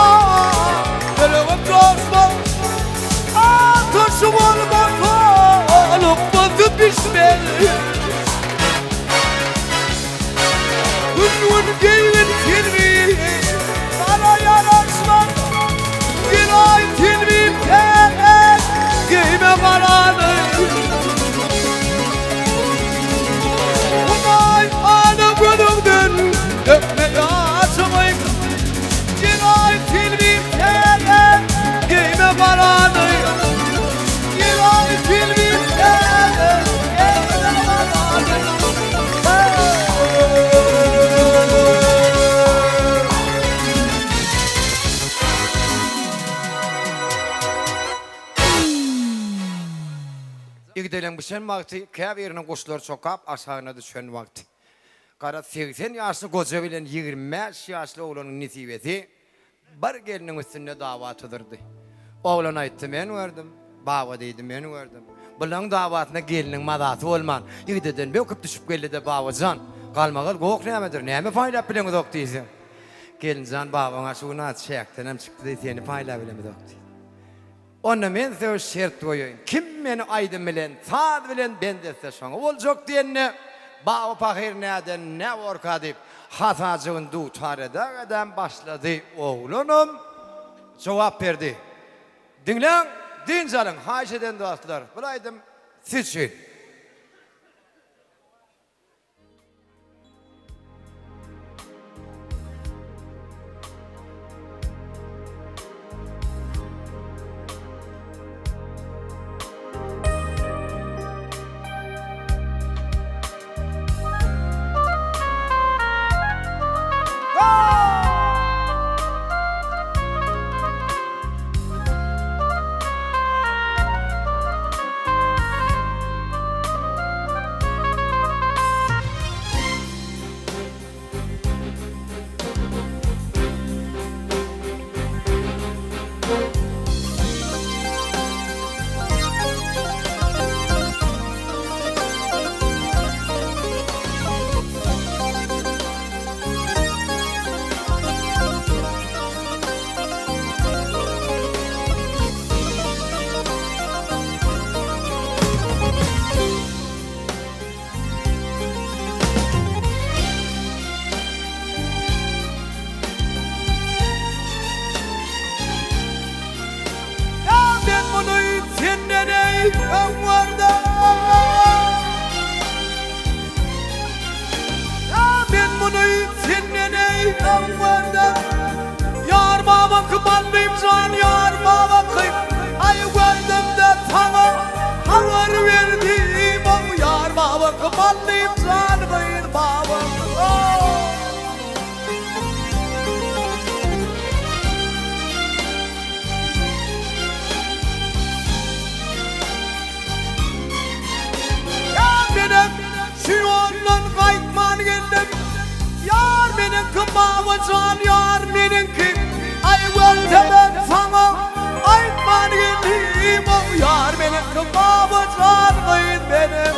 Ölümün dostum Taşım olmasa Alıp batı pişmeli Ünlün giyinin filmi Bana yaraşmaz Bir ay filmim tek Giyme baranı Bunay anı gönümdün Dökmedi açmayın Bir ay filmim tek Giyme baranı Bir ay filmim tek Giyme baranı İgdelen bişen vakti kəbirinin kuşları sokap aşağına düşen vakti. Kara 80 yaşlı koca bilen 25 yaşlı oğlanın nisibeti bir gelinin üstünde davatıdırdı. Oğlan ayttı men verdim, baba deydi men verdim. Bulan davatına gelinin madatı olman. İgdeden bekip düşüp geldi de babacan. Kalmagal gok nemedir, neme faydap bilen dok deysen. Gelincan babana şuna çektenem çıktı deydi seni faydap bilen dok deydi. Onu men söz şert koyun. Kim meni aydın bilen, sad bilen ben de size şoňa boljak diýenne bawa pahir näden ne orka dip hatacygyn dutarada adam başlady. Oğlunum cevap berdi. Dinleň, din jalyň, haýşeden dostlar. Bulaýdym siz üçin. Can yar meninki ay welteden sana aytman geldim o yar meninki baba can kıyın benim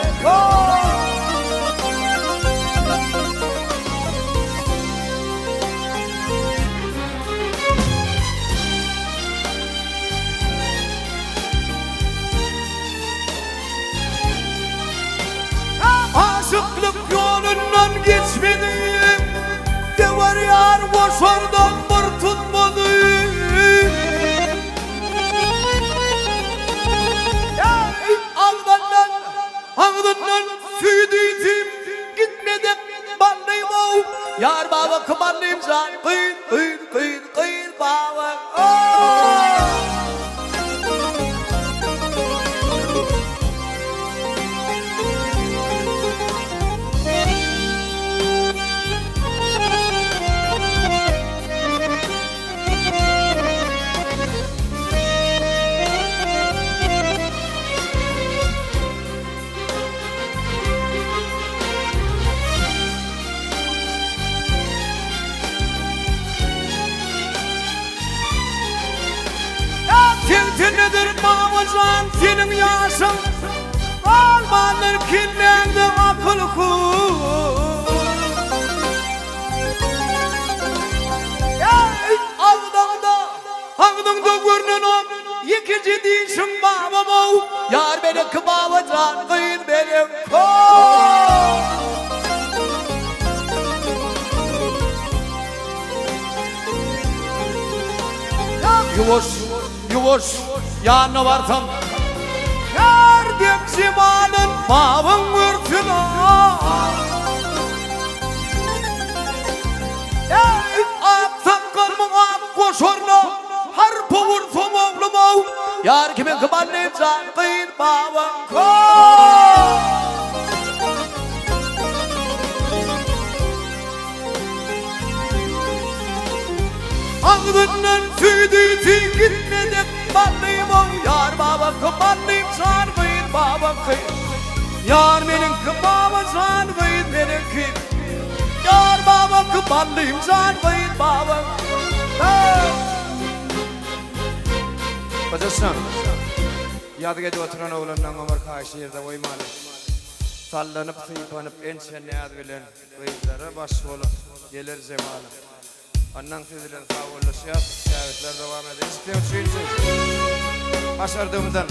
aşıklık yolundan geçmedim var yar boşardan bir tutmadı Ağzından süydüydüm gitmeden bandayım o Yar baba kımandayım can kıyın kıyın kıyın kıyın baba Nedir babacan senin yaşın Almanır kinlendi akıl kur İkinci dişim babam yar beni kıvamadan kıyın benim Yuvuş, yuvuş, yanına varsam yardım zimanın mavın vırtına Atsam kalmın ak koşorna harpa vursam oğlum yar kimin kıballayıp can kıyın mavın Ağzından süydü gitmedim Ballayım o yar baba kıballayıp can kıyın baba kıyın Yar benim kıbama can kıyın benim kıyın Yar baba kıballayıp can kıyın baba Bacasın. Yadıgede oturan oğlandan Ömer karşı yerde oymalı. Sallanıp sıyıpanıp enşenli ad bilen kıyıklara baş olup gelir zemalı. Ondan sizilen sağ oluşuyor, şahitler devam eder. İstiyorum çünkü başardığımdan.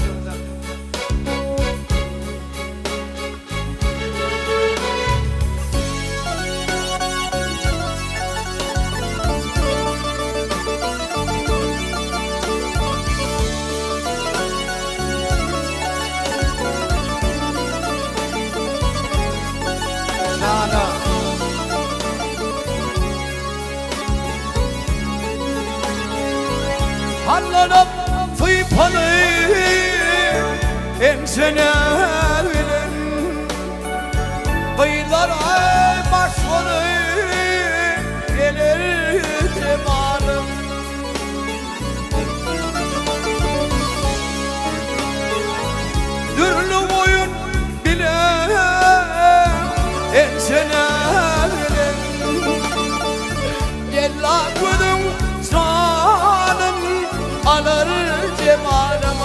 Hallanıp fıypanı ensene bilen Kıyılar ay başvanı gelir cemalım Dürlü oyun bile ensene bilen Gel akıdım canım alır cemalım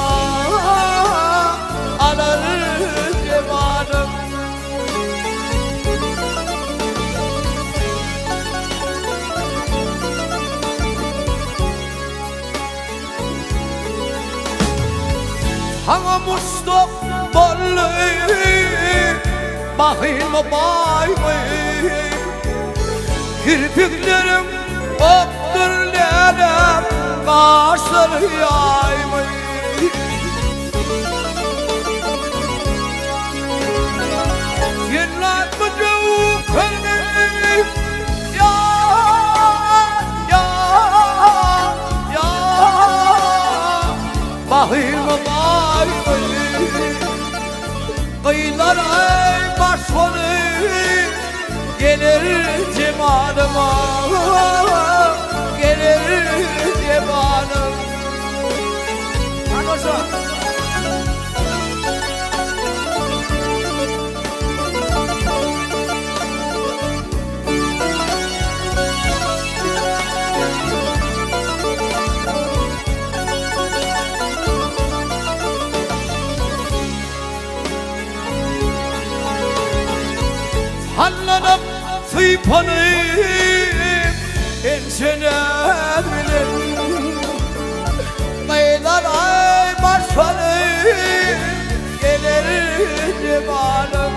alır cemalım Hana Mustafa'lı bakayım bay bay kirpiklerim koptur lelim kaşları yaymayı Yenlat mı cevkörünü ya ya ya Bakayım bay bay Kıyılar ay başvanı gelir cemalıma gelir cemalım Hadi Hallanıp fıypanı ensene bilen Kıyılar ay başvanı gelir cemalım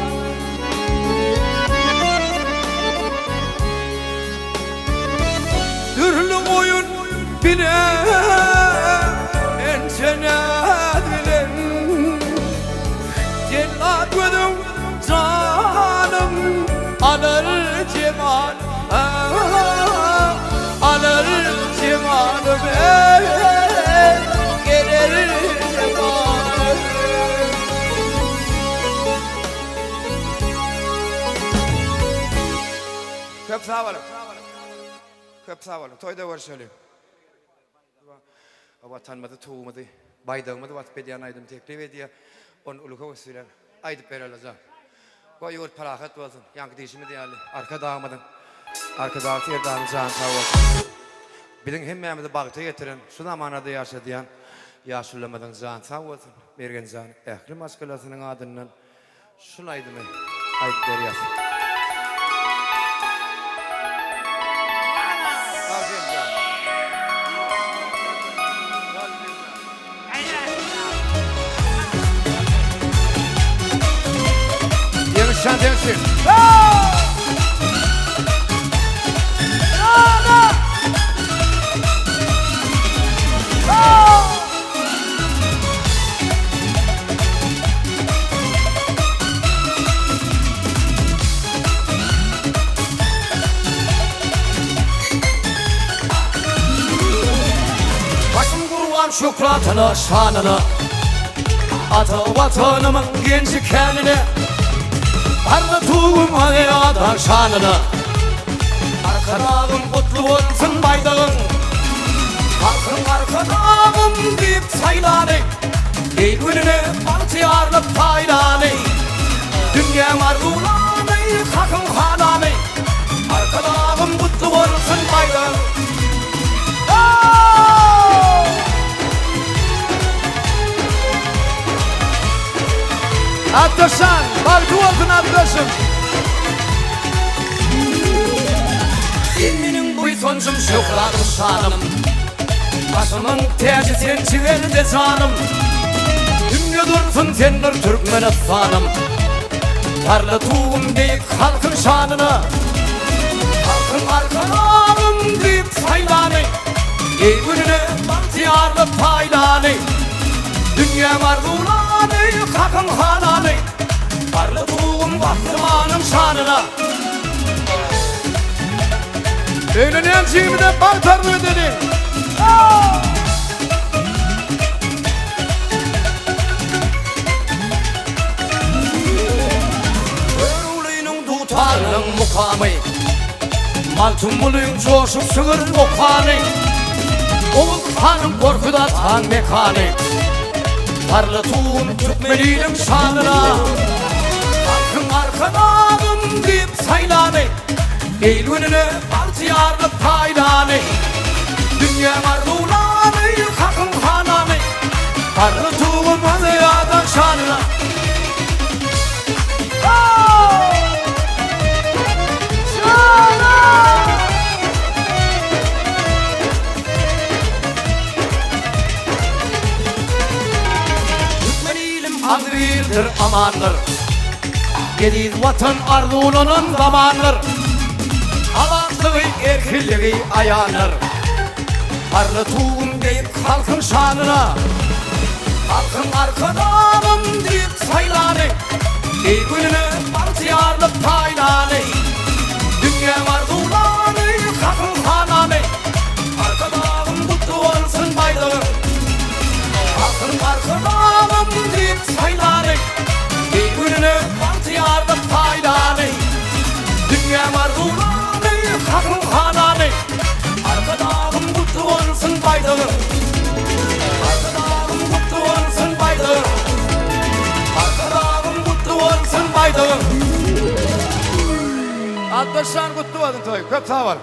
Dürlü oyun bile ensene bilen Cennet gözüm canım alır cemal alır cemalım gelir cemalım Köp sağ olun. Köp sağ olun. Toyda var şöyle. Ama tanımadı, tuğmadı, baydağımadı, vat bediyan aydım teklif ediyor. Onun uluka vesilen aydıp verileceğim. Koy yoğurt parahat olsun. Yankı değişimi değerli. Arka dağımadın. Arka dağıtı yer dağını can sağ olsun. Bilin hem mehmedi bağıta getirin. Şu zamanada yaşadıyan yaşılamadın can sağ olsun. Bergen can. Ehli maskalasının adından şunu aydım aydıp veriyasın. Aferin can. Aynen. Ataşan Temsil. Başım kurban şükratını, şanını, ata vatanımın genci kendini, parlatığım hayatın şanını. Arkanağım kutlu olsun baydağın, halkın arkanağım deyip saylanı, ey gününe altıyarlı paylanı, dünya mardulanı, kakın hananı. Arkanağım kutlu olsun baydağın. Ataşan, balkı olsun Ataşım. Benim bu sonucum şükranım şanım, başımın tacı sen çiverdi canım. Dünya dursun sendir Türkmenistan'ım, parlatığım deyip halkın şanını, halkın arkanağım deyip saylanı, ey gününe bahtiyarlı paylanı, dünya mardulanı, kakın hananı, parlatığım bahtımanın şanına. Eğlenen cimriden bartarlı ödedi. Örülüğünün tutarının mukamı, maltumulun coşup sığır okanı, Oğuz hanım korkuda tan mekanı, parlatığım Türkmeniyim şanına, halkın arkanağım deyip saylanı, ey gününe altıyarlı paylanı, dünya mardulanı, kakın hananı, parlatığım hayatın şanına. Türkmeniyim adı birdir, amandır, Gediz vatan Arduno'nun zamandır, alanlığı erkilliği ayanır, parlatığım deyip halkın şanına, halkın arkanağım deyip saylanı, ey gününe bahtiyarlı paylanı, dünya mardulanı, kakın hananı, arkanağım kutlu olsun baydağın, halkın arkanağım deyip saylanı, ey gününe bahtiyarlı paylanı, dünya mardulanı, kakın hananı, arkanağım kutlu olsun baydağın, arkanağım kutlu olsun baydağın, arkanağım kutlu olsun baydağın. Ataşan kutlu olsun toy, köp sağ ol.